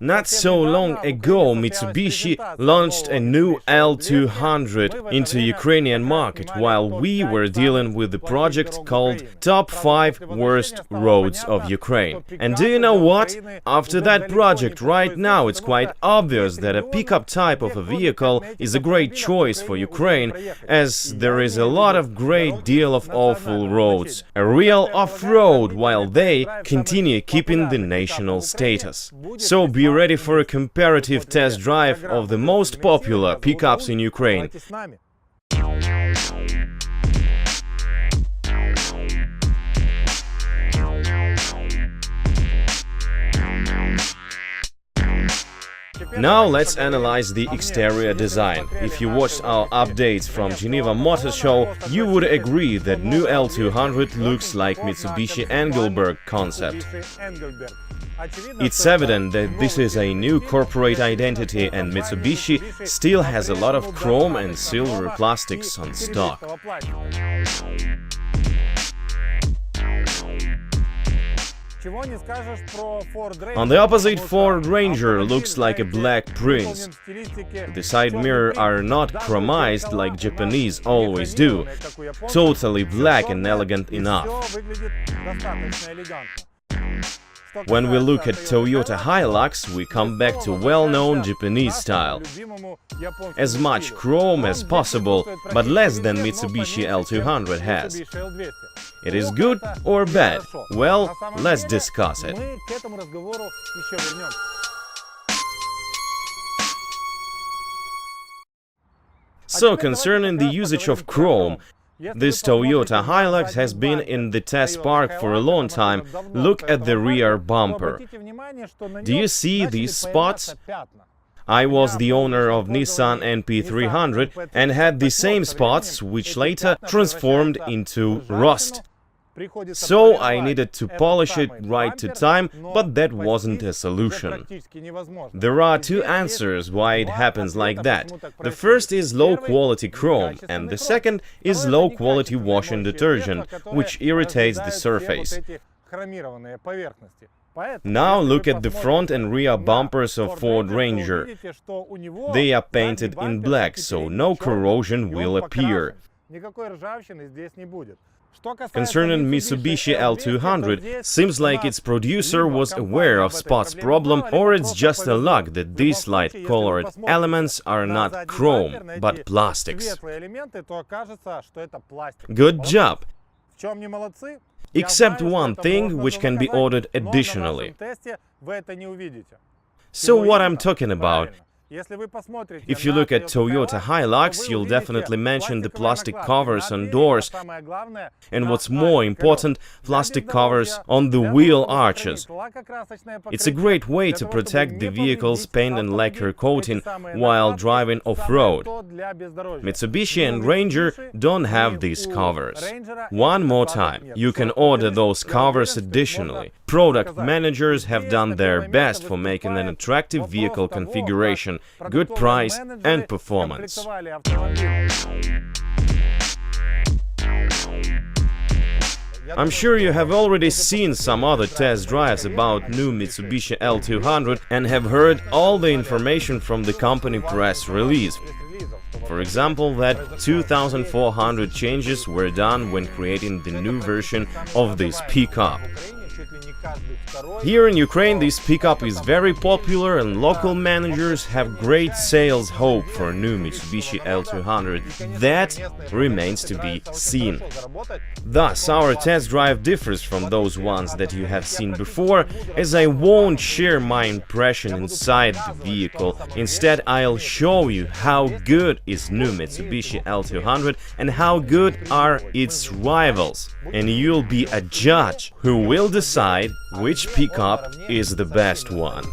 Not so long ago, Mitsubishi launched a new L200 into Ukrainian market, while we were dealing with the project called Top 5 Worst Roads of Ukraine. And do you know what? After that project, right now it's quite obvious that a pickup type of a vehicle is a great choice for Ukraine, as there is a lot of great deal of awful roads, a real off-road, while they continue keeping the national status. So be ready for a comparative test drive of the most popular pickups in Ukraine. Now let's analyze the exterior design. If you watched our updates from Geneva Motor Show, you would agree that new L200 looks like Mitsubishi Engelberg concept. It's evident that this is a new corporate identity, and Mitsubishi still has a lot of chrome and silver plastics on stock. On the opposite, Ford Ranger looks like a black prince. The side mirrors are not chromized like Japanese always do. Totally black and elegant enough. When we look at Toyota Hilux, we come back to well-known Japanese style. As much chrome as possible, but less than Mitsubishi L200 has. It is good or bad? Well, let's discuss it. So, concerning the usage of chrome, this Toyota Hilux has been in the test park for a long time. Look at the rear bumper. Do you see these spots? I was the owner of Nissan NP300 and had the same spots, which later transformed into rust. So I needed to polish it right to time, but that wasn't a solution. There are two answers why it happens like that. The first is low-quality chrome, and the second is low-quality washing detergent, which irritates the surface. Now look at the front and rear bumpers of Ford Ranger. They are painted in black, so no corrosion will appear. Concerning Mitsubishi L200, seems like its producer was aware of spots problem, or it's just a luck that these light-colored elements are not chrome, but plastics. Good job! Except one thing, which can be ordered additionally. So what I'm talking about? If you look at Toyota Hilux, you'll definitely mention the plastic covers on doors, and what's more important, plastic covers on the wheel arches. It's a great way to protect the vehicle's paint and lacquer coating while driving off-road. Mitsubishi and Ranger don't have these covers. One more time, you can order those covers additionally. Product managers have done their best for making an attractive vehicle configuration, good price and performance. I'm sure you have already seen some other test drives about new Mitsubishi L200 and have heard all the information from the company press release. For example, that 2,400 changes were done when creating the new version of this pickup. Here in Ukraine, this pickup is very popular and local managers have great sales hope for new Mitsubishi L200. That remains to be seen. Thus, our test drive differs from those ones that you have seen before, as I won't share my impression inside the vehicle. Instead, I'll show you how good is new Mitsubishi L200 and how good are its rivals. And you'll be a judge who will decide which pickup is the best one.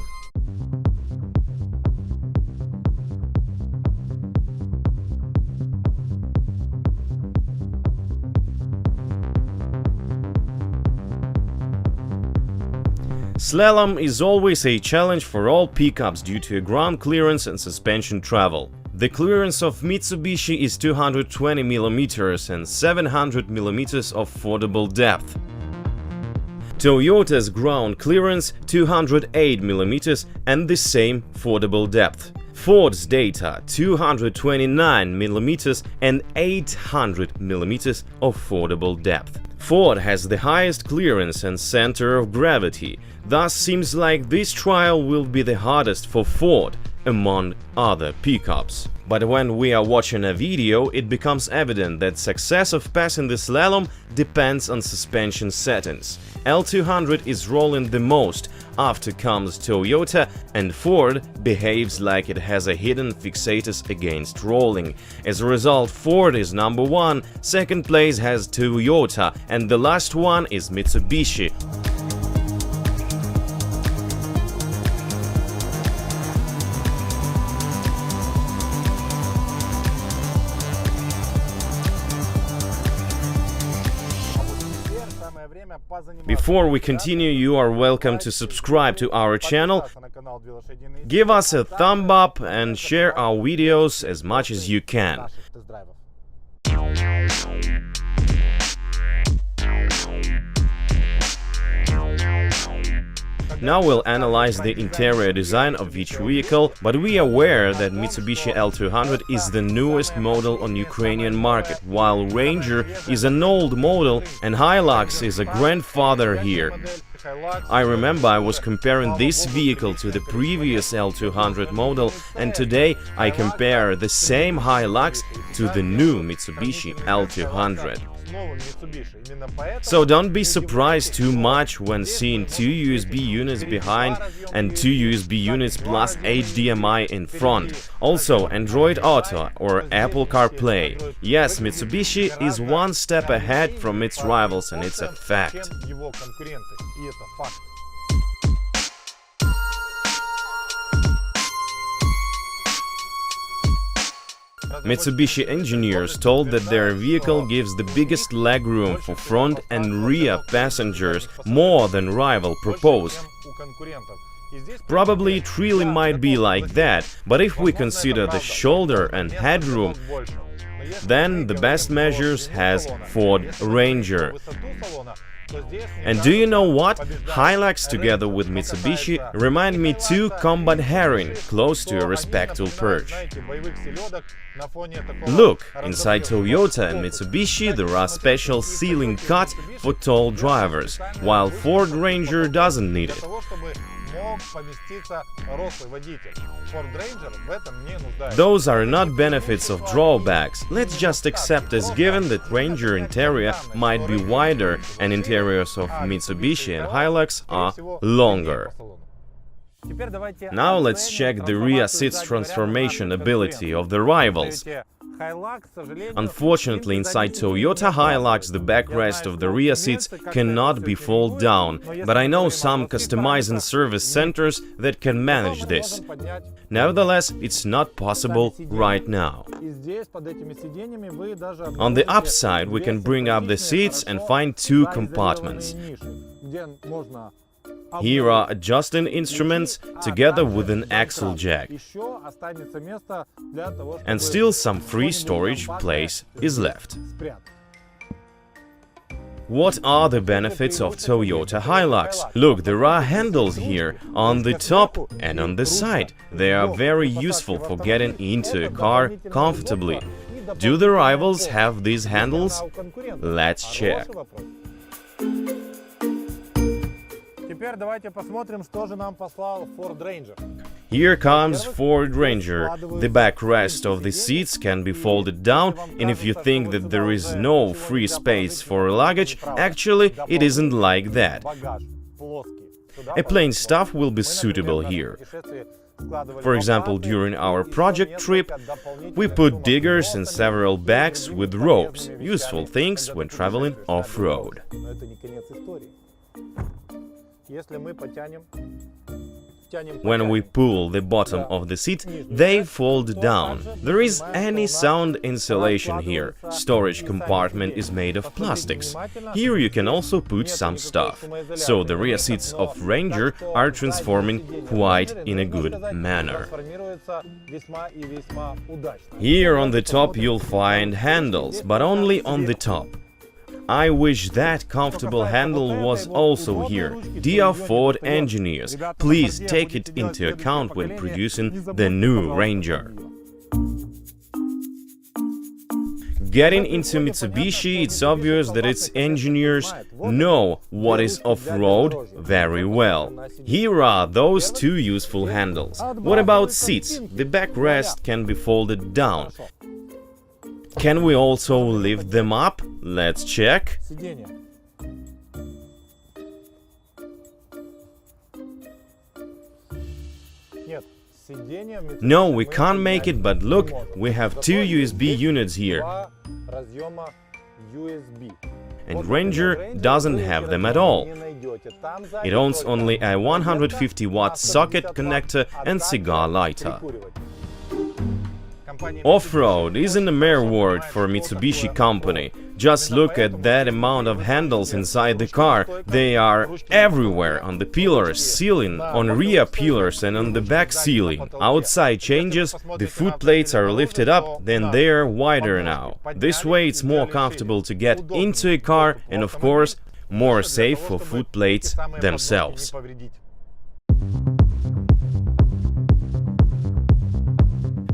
Slalom is always a challenge for all pickups due to ground clearance and suspension travel. The clearance of Mitsubishi is 220 mm and 700 mm of fordable depth. Toyota's ground clearance 208 mm and the same fordable depth. Ford's data 229 mm and 800 mm of fordable depth. Ford has the highest clearance and center of gravity, thus seems like this trial will be the hardest for Ford among other pickups. But when we are watching a video, it becomes evident that success of passing the slalom depends on suspension settings. L200 is rolling the most, after comes Toyota, and Ford behaves like it has a hidden fixators against rolling. As a result, Ford is number one, second place has Toyota, and the last one is Mitsubishi. Before we continue, you are welcome to subscribe to our channel, give us a thumb up and share our videos as much as you can. Now we'll analyze the interior design of each vehicle, but we are aware that Mitsubishi L200 is the newest model on Ukrainian market, while Ranger is an old model and Hilux is a grandfather here. I remember I was comparing this vehicle to the previous L200 model, and today I compare the same Hilux to the new Mitsubishi L200. So don't be surprised too much when seeing two USB units behind and two USB units plus HDMI in front. Also Android Auto or Apple CarPlay. Yes, Mitsubishi is one step ahead from its rivals, and it's a fact. Mitsubishi engineers told that their vehicle gives the biggest legroom for front and rear passengers, more than rival propose. Probably it really might be like that, but if we consider the shoulder and headroom, then the best measures has Ford Ranger. And do you know what? Hilux together with Mitsubishi remind me two combat herring close to a respectful perch. Look, inside Toyota and Mitsubishi there are special ceiling cuts for tall drivers, while Ford Ranger doesn't need it. Those are not benefits of drawbacks. Let's just accept as given that Ranger interior might be wider and interiors of Mitsubishi and Hilux are longer. Now let's check the rear seats transformation ability of the rivals. Unfortunately, inside Toyota Hilux, the backrest of the rear seats cannot be fold down, but I know some customizing service centers that can manage this. Nevertheless, it's not possible right now. On the upside, we can bring up the seats and find two compartments. Here are adjusting instruments together with an axle jack. And still some free storage place is left. What are the benefits of Toyota Hilux? Look, there are handles here, on the top and on the side. They are very useful for getting into a car comfortably. Do the rivals have these handles? Let's check. Here comes Ford Ranger. The backrest of the seats can be folded down, and if you think that there is no free space for luggage, actually it isn't like that. A plain stuff will be suitable here. For example, during our project trip, we put diggers and several bags with ropes, useful things when traveling off-road. When we pull the bottom of the seat, they fold down. There is any sound insulation here. Storage compartment is made of plastics. Here you can also put some stuff. So the rear seats of Ranger are transforming quite in a good manner. Here on the top you'll find handles, but only on the top. I wish that comfortable handle was also here. Dear Ford engineers, please take it into account when producing the new Ranger. Getting into Mitsubishi, it's obvious that its engineers know what is off-road very well. Here are those two useful handles. What about seats? The backrest can be folded down. Can we also lift them up? Let's check. No, we can't make it, but look, we have two USB units here. And Ranger doesn't have them at all. It owns only a 150-watt socket connector and cigar lighter. Off-road isn't a mere word for Mitsubishi company. Just look at that amount of handles inside the car. They are everywhere, on the pillars, ceiling, on rear pillars and on the back ceiling. Outside changes, the foot plates are lifted up, then they are wider now. This way it's more comfortable to get into a car and, of course, more safe for foot plates themselves.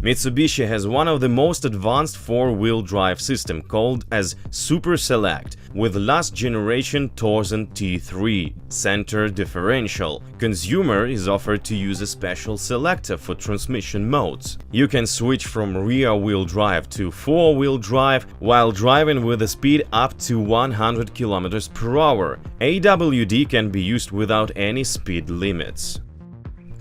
Mitsubishi has one of the most advanced four-wheel drive system called as Super Select with last generation Torsen T3 center differential. Consumer is offered to use a special selector for transmission modes. You can switch from rear-wheel drive to four-wheel drive while driving with a speed up to 100 km per hour. AWD can be used without any speed limits.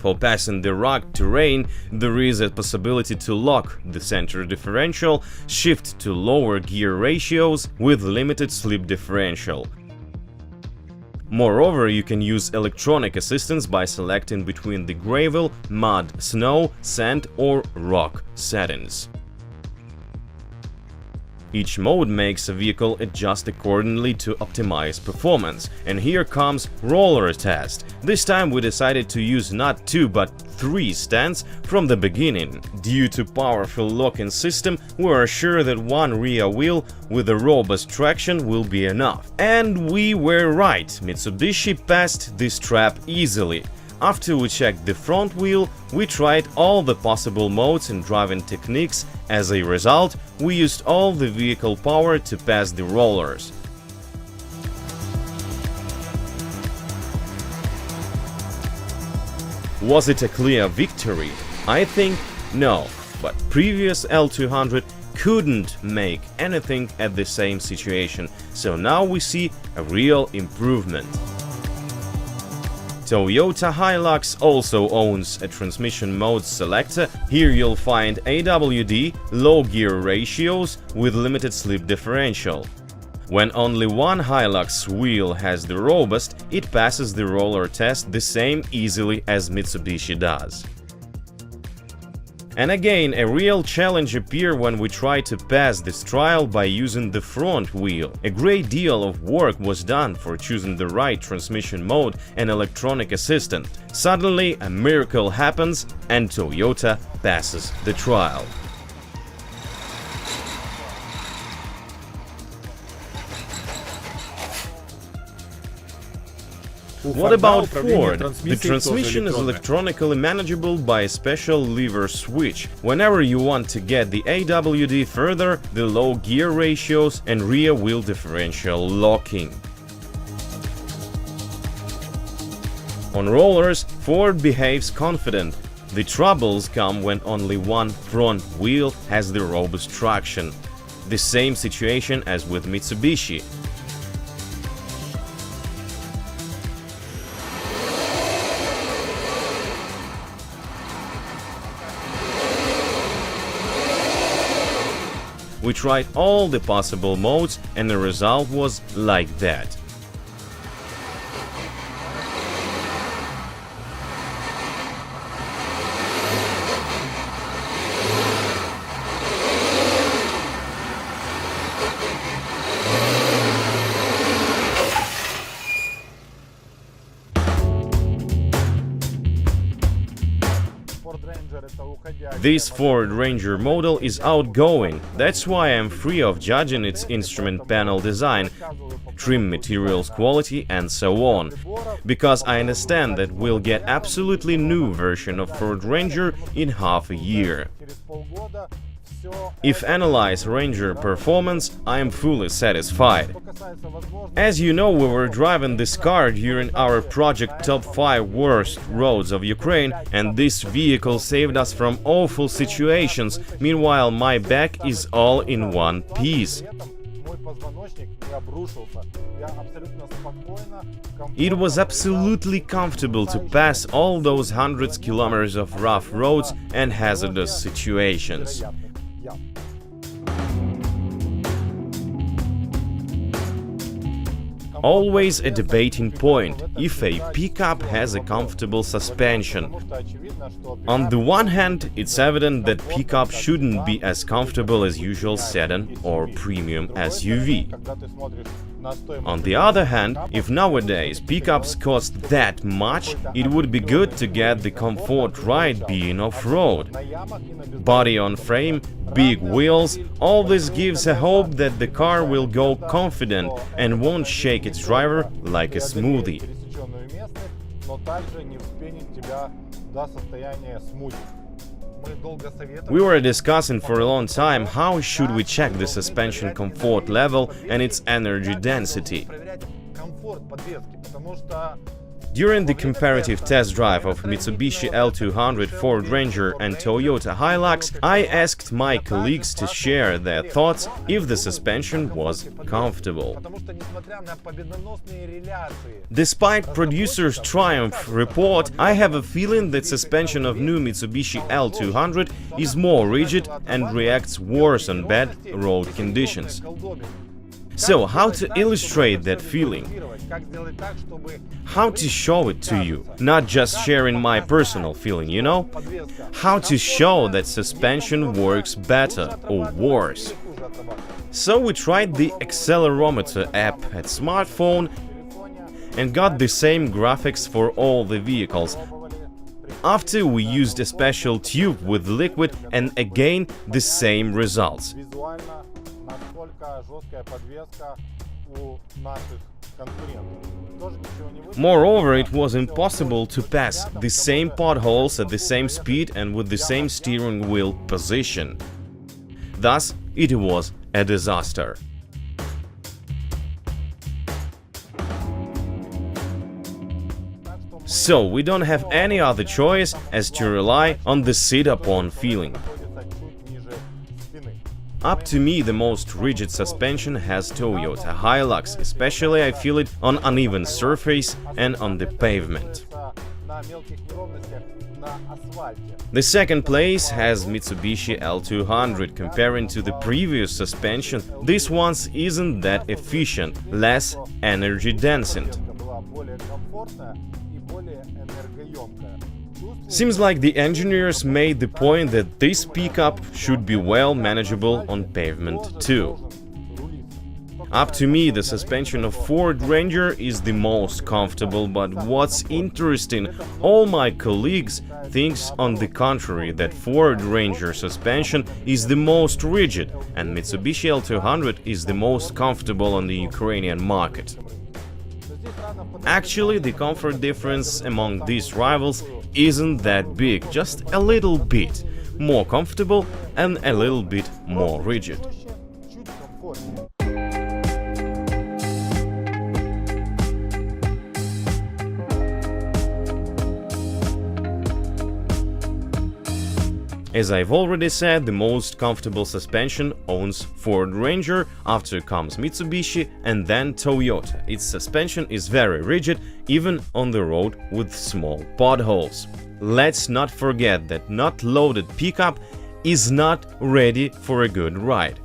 For passing the rugged terrain, there is a possibility to lock the center differential, shift to lower gear ratios with limited slip differential. Moreover, you can use electronic assistance by selecting between the gravel, mud, snow, sand or rock settings. Each mode makes a vehicle adjust accordingly to optimize performance. And here comes roller test. This time we decided to use not 2 but 3 stands from the beginning. Due to powerful locking system, we are sure that one rear wheel with a robust traction will be enough. And we were right, Mitsubishi passed this trap easily. After we checked the front wheel, we tried all the possible modes and driving techniques. As a result, we used all the vehicle power to pass the rollers. Was it a clear victory? I think no, but previous L200 couldn't make anything at the same situation, so now we see a real improvement. Toyota Hilux also owns a transmission mode selector. Here you'll find AWD, low gear ratios with limited slip differential. When only one Hilux wheel has the robust, it passes the roller test the same easily as Mitsubishi does. And again, a real challenge appeared when we tried to pass this trial by using the front wheel. A great deal of work was done for choosing the right transmission mode and electronic assistant. Suddenly, a miracle happens and Toyota passes the trial. What about Ford? The transmission is electronically manageable by a special lever switch. Whenever you want to get the AWD further, the low gear ratios and rear wheel differential locking. On rollers, Ford behaves confident. The troubles come when only one front wheel has the robust traction. The same situation as with Mitsubishi. We tried all the possible modes and the result was like that. This Ford Ranger model is outgoing, that's why I'm free of judging its instrument panel design, trim materials quality and so on, because I understand that we'll get absolutely new version of Ford Ranger in half a year. If analyze Ranger performance, I am fully satisfied. As you know, we were driving this car during our project Top 5 Worst Roads of Ukraine, and this vehicle saved us from awful situations. Meanwhile, my back is all in one piece. It was absolutely comfortable to pass all those hundreds of kilometers of rough roads and hazardous situations. Always a debating point if a pickup has a comfortable suspension. On the one hand, it's evident that pickup shouldn't be as comfortable as usual sedan or premium SUV. On the other hand, if nowadays pickups cost that much, it would be good to get the comfort right being off-road. Body on frame, big wheels, all this gives a hope that the car will go confident and won't shake its driver like a smoothie. We were discussing for a long time how should we check the suspension comfort level and its energy density. During the comparative test drive of Mitsubishi L200, Ford Ranger and Toyota Hilux, I asked my colleagues to share their thoughts if the suspension was comfortable. Despite producer's triumph report, I have a feeling that suspension of new Mitsubishi L200 is more rigid and reacts worse on bad road conditions. So, how to illustrate that feeling? How to show it to you? Not just sharing my personal feeling, you know? How to show that suspension works better or worse? So we tried the accelerometer app at smartphone and got the same graphics for all the vehicles. After we used a special tube with liquid and again the same results. Moreover, it was impossible to pass the same potholes at the same speed and with the same steering wheel position. Thus, it was a disaster. So, we don't have any other choice as to rely on the sit-upon feeling. Up to me, the most rigid suspension has Toyota Hilux, especially I feel it on uneven surface and on the pavement. The second place has Mitsubishi L200. Comparing to the previous suspension, this one isn't that efficient, less energy dense. Seems like the engineers made the point that this pickup should be well manageable on pavement too. Up to me, the suspension of Ford Ranger is the most comfortable, but what's interesting, all my colleagues think on the contrary that Ford Ranger suspension is the most rigid and Mitsubishi L200 is the most comfortable on the Ukrainian market. Actually, the comfort difference among these rivals isn't that big, just a little bit more comfortable and a little bit more rigid. As I've already said, the most comfortable suspension owns Ford Ranger, after comes Mitsubishi and then Toyota. Its suspension is very rigid, even on the road with small potholes. Let's not forget that not loaded pickup is not ready for a good ride.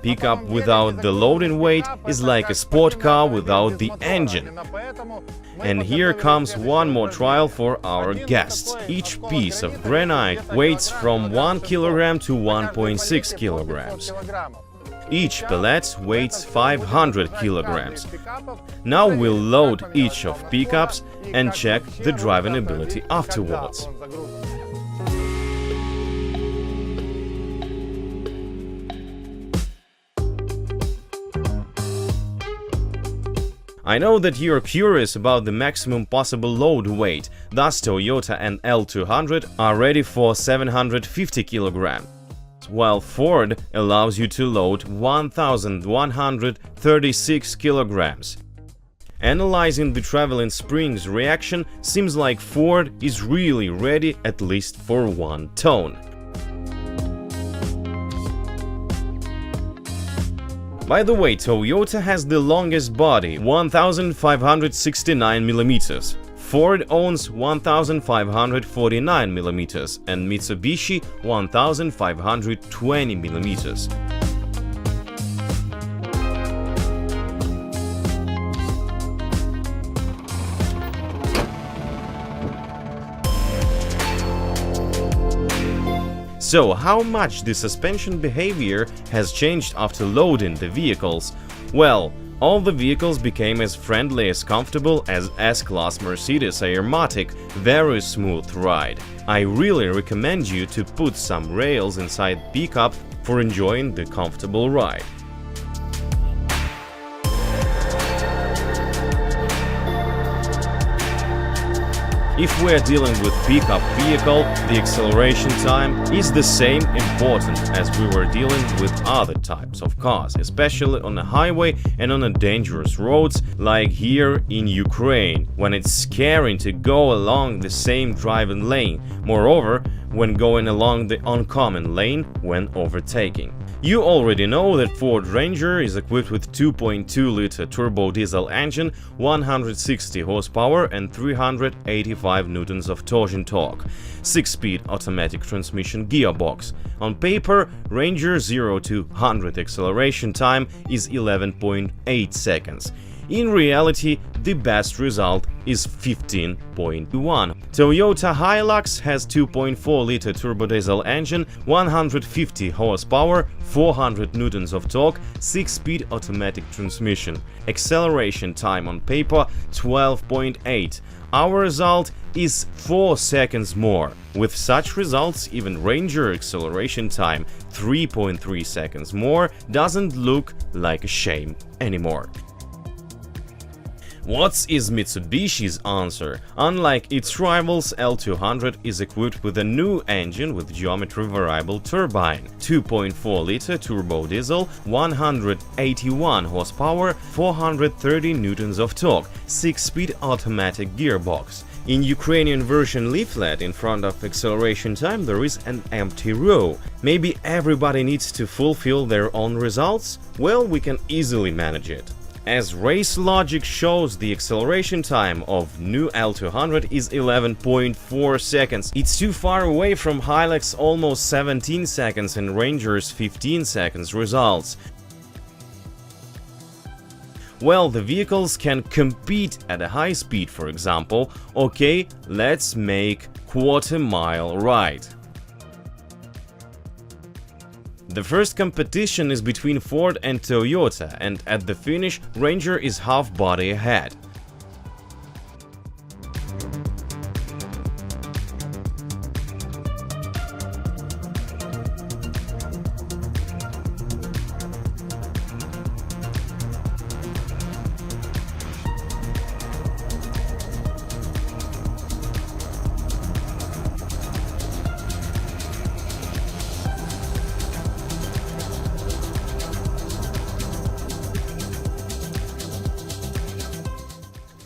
Pickup without the loading weight is like a sport car without the engine. And here comes one more trial for our guests. Each piece of granite weighs from 1 kilogram to 1.6 kilograms. Each pallet weighs 500 kilograms. Now we'll load each of pickups and check the driving ability afterwards. I know that you're curious about the maximum possible load weight, thus Toyota and L200 are ready for 750 kilograms, while Ford allows you to load 1,136 kilograms. Analyzing the traveling springs reaction, seems like Ford is really ready at least for 1 ton. By the way, Toyota has the longest body, 1,569 mm. Ford owns 1,549 mm and Mitsubishi 1,520 mm. So, how much the suspension behavior has changed after loading the vehicles? Well, all the vehicles became as friendly, as comfortable as S-Class Mercedes Airmatic, very smooth ride. I really recommend you to put some rails inside pickup for enjoying the comfortable ride. If we are dealing with pickup vehicle, the acceleration time is the same important as we were dealing with other types of cars, especially on a highway and on a dangerous roads like here in Ukraine, when it's scary to go along the same driving lane, moreover, when going along the oncoming lane when overtaking. You already know that Ford Ranger is equipped with 2.2-liter turbo diesel engine, 160 horsepower and 385 newtons of torque, 6-speed automatic transmission gearbox. On paper, Ranger 0 to 100 acceleration time is 11.8 seconds. In reality, the best result is 15.1. Toyota Hilux has 2.4-liter turbodiesel engine, 150 horsepower, 400 newtons of torque, 6-speed automatic transmission. Acceleration time on paper 12.8. Our result is 4 seconds more. With such results, even Ranger acceleration time 3.3 seconds more doesn't look like a shame anymore. What is Mitsubishi's answer? Unlike its rivals, L200 is equipped with a new engine with geometry variable turbine, 2.4-liter turbo diesel, 181 horsepower, 430 newtons of torque, 6-speed automatic gearbox. In Ukrainian version leaflet, in front of acceleration time there is an empty row. Maybe everybody needs to fulfill their own results? Well, we can easily manage it. As race logic shows, the acceleration time of new L200 is 11.4 seconds. It's too far away from Hilux almost 17 seconds and Ranger's 15 seconds results. Well, the vehicles can compete at a high speed, for example. Okay, let's make quarter-mile ride. The first competition is between Ford and Toyota, and at the finish, Ranger is half body ahead.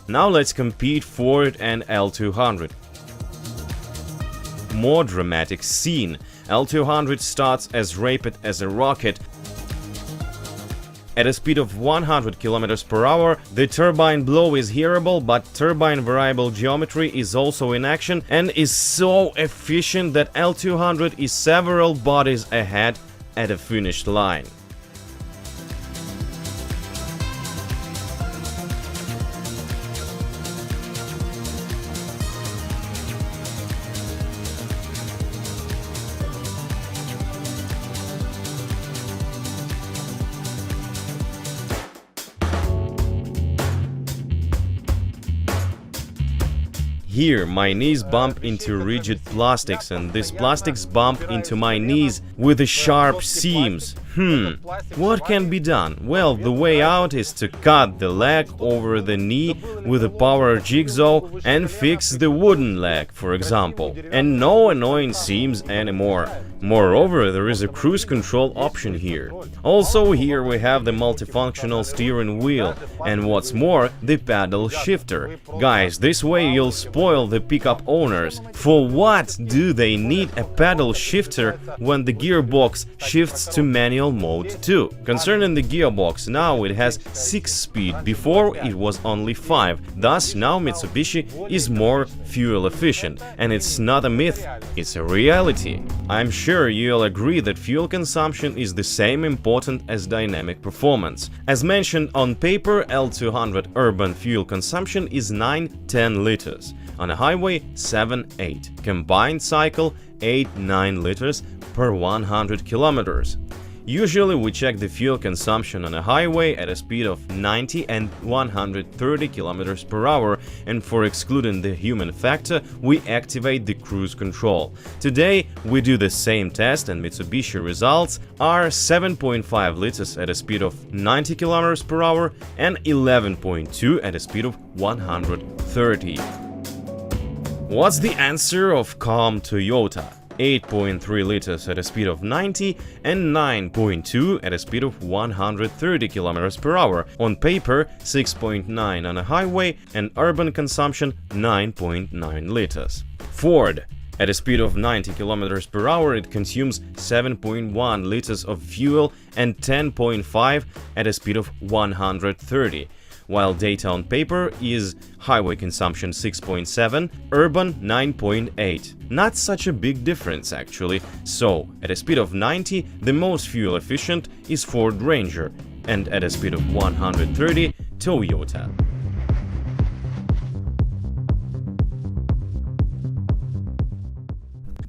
Now let's compete Ford and L200. More dramatic scene. L200 starts as rapid as a rocket. At a speed of 100 km per hour, the turbine blow is hearable, but turbine variable geometry is also in action and is so efficient that L200 is several bodies ahead at a finish line. Here, my knees bump into rigid plastics, and these plastics bump into my knees with the sharp seams. What can be done? Well, the way out is to cut the leg over the knee with a power jigsaw and fix the wooden leg, for example. And no annoying seams anymore. Moreover, there is a cruise control option here. Also, here we have the multifunctional steering wheel, and what's more, the paddle shifter. Guys, this way you'll spoil the pickup owners. For what do they need a paddle shifter when the gearbox shifts to manual mode too? Concerning the gearbox, now it has 6-speed, before it was only 5. Thus, now Mitsubishi is more fuel efficient, and it's not a myth, it's a reality. I'm sure you'll agree that fuel consumption is the same important as dynamic performance. As mentioned on paper, L200 urban fuel consumption is 9-10 liters. On a highway, 7-8. Combined cycle, 8-9 liters per 100 kilometers. Usually we check the fuel consumption on a highway at a speed of 90 and 130 km per hour, and for excluding the human factor, we activate the cruise control. Today we do the same test, and Mitsubishi results are 7.5 liters at a speed of 90 km per hour and 11.2 at a speed of 130. What's the answer of calm Toyota? 8.3 liters at a speed of 90 and 9.2 at a speed of 130 km per hour. On paper, 6.9 on a highway, and urban consumption 9.9 liters. Ford. At a speed of 90 km per hour, it consumes 7.1 liters of fuel and 10.5 at a speed of 130. While data on paper is highway consumption 6.7, urban 9.8. Not such a big difference actually. So, at a speed of 90, the most fuel efficient is Ford Ranger, and at a speed of 130, Toyota.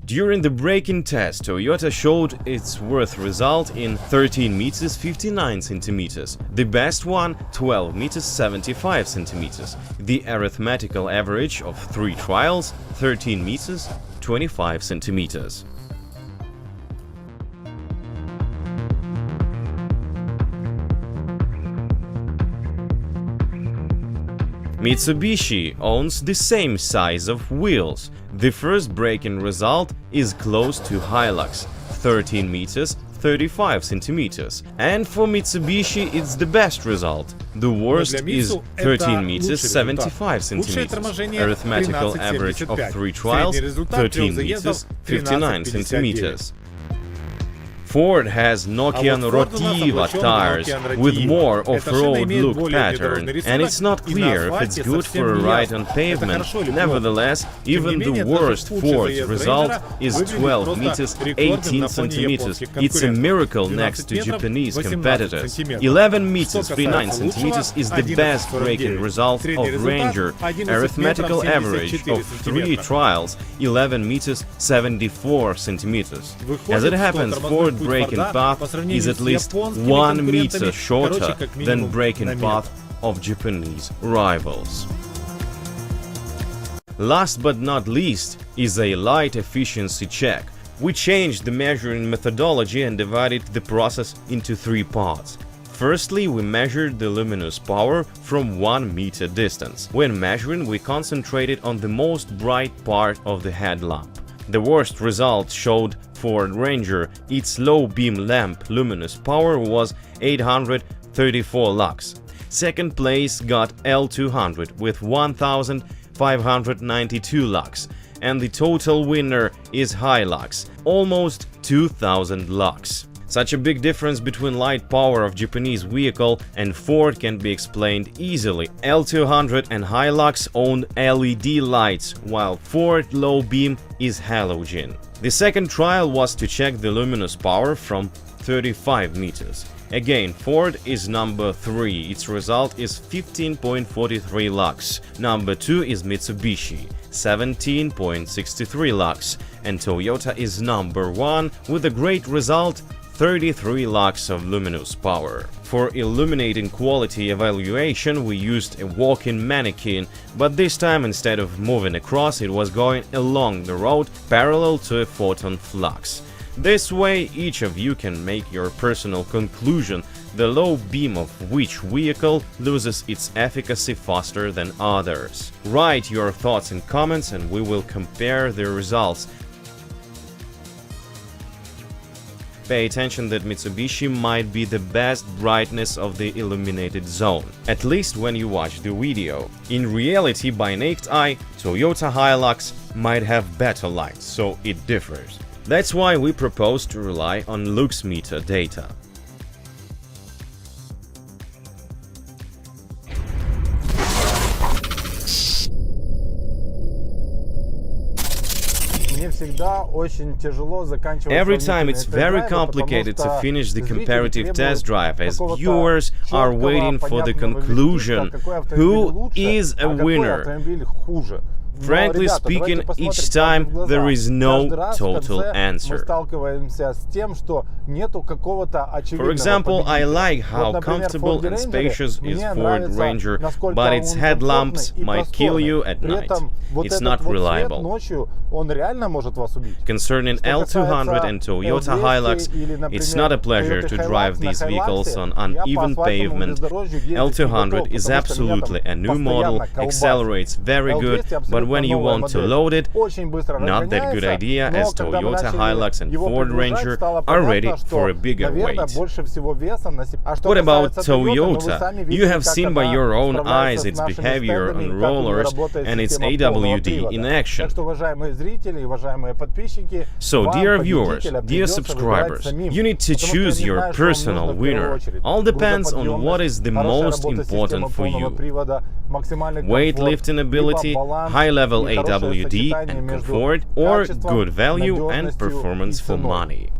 During the braking test, Toyota showed its worst result in 13 meters 59 centimeters, the best one 12 meters 75 centimeters, the arithmetical average of 3 trials 13 meters 25 centimeters. Mitsubishi owns the same size of wheels. The first braking result is close to Hilux, 13 meters 35 centimeters. And for Mitsubishi it's the best result. The worst is 13 meters 75 centimeters. Arithmetical average of 3 trials, 13 meters 59 centimeters. Ford has Nokian Rotiva tires with more off-road look pattern, and it's not clear if it's good for a ride on pavement. Nevertheless, even the worst Ford's result is 12 meters 18 centimeters. It's a miracle next to Japanese competitors. 11 meters 39 centimeters is the best braking result of Ranger. Arithmetical average of 3 trials, 11 meters 74 centimeters. As it happens, Ford braking path is at least 1 meter shorter than braking path of Japanese rivals. Last but not least is a light efficiency check. We changed the measuring methodology and divided the process into 3 parts. Firstly, we measured the luminous power from 1 meter distance. When measuring, we concentrated on the most bright part of the headlamp. The worst result showed Ford Ranger. Its low beam lamp luminous power was 834 lux. Second place got L200 with 1592 lux, and the total winner is Hilux, almost 2000 lux. Such a big difference between light power of Japanese vehicle and Ford can be explained easily. L200 and Hilux own LED lights, while Ford low beam is halogen. The second trial was to check the luminous power from 35 meters. Again, Ford is number 3, its result is 15.43 lux. Number 2 is Mitsubishi, 17.63 lux, and Toyota is number 1 with a great result, 33 lux of luminous power. For illuminating quality evaluation, we used a walk-in mannequin, but this time instead of moving across, it was going along the road parallel to a photon flux. This way, each of you can make your personal conclusion, the low beam of which vehicle loses its efficacy faster than others. Write your thoughts in comments and we will compare the results. Pay attention that Mitsubishi might be the best brightness of the illuminated zone, at least when you watch the video. In reality, by naked eye, Toyota Hilux might have better light, so it differs. That's why we propose to rely on lux meter data. Every time it's very complicated to finish the comparative test drive, as viewers are waiting for the conclusion who is a winner. Frankly speaking, each time there is no total answer. For example, I like how comfortable and spacious is Ford Ranger, but its headlamps might kill you at night. It's not reliable. Concerning L200 and Toyota Hilux, it's not a pleasure to drive these vehicles on uneven pavement. L200 is absolutely a new model, accelerates very good, but when you want to load it, not that good idea, as Toyota Hilux and Ford Ranger are ready for a bigger weight. What about Toyota? You have seen by your own eyes its behavior on rollers and its AWD in action. So, dear viewers, dear subscribers, you need to choose your personal winner. All depends on what is the most important for you. Weightlifting ability, high-level AWD and comfort, or good value and performance for money.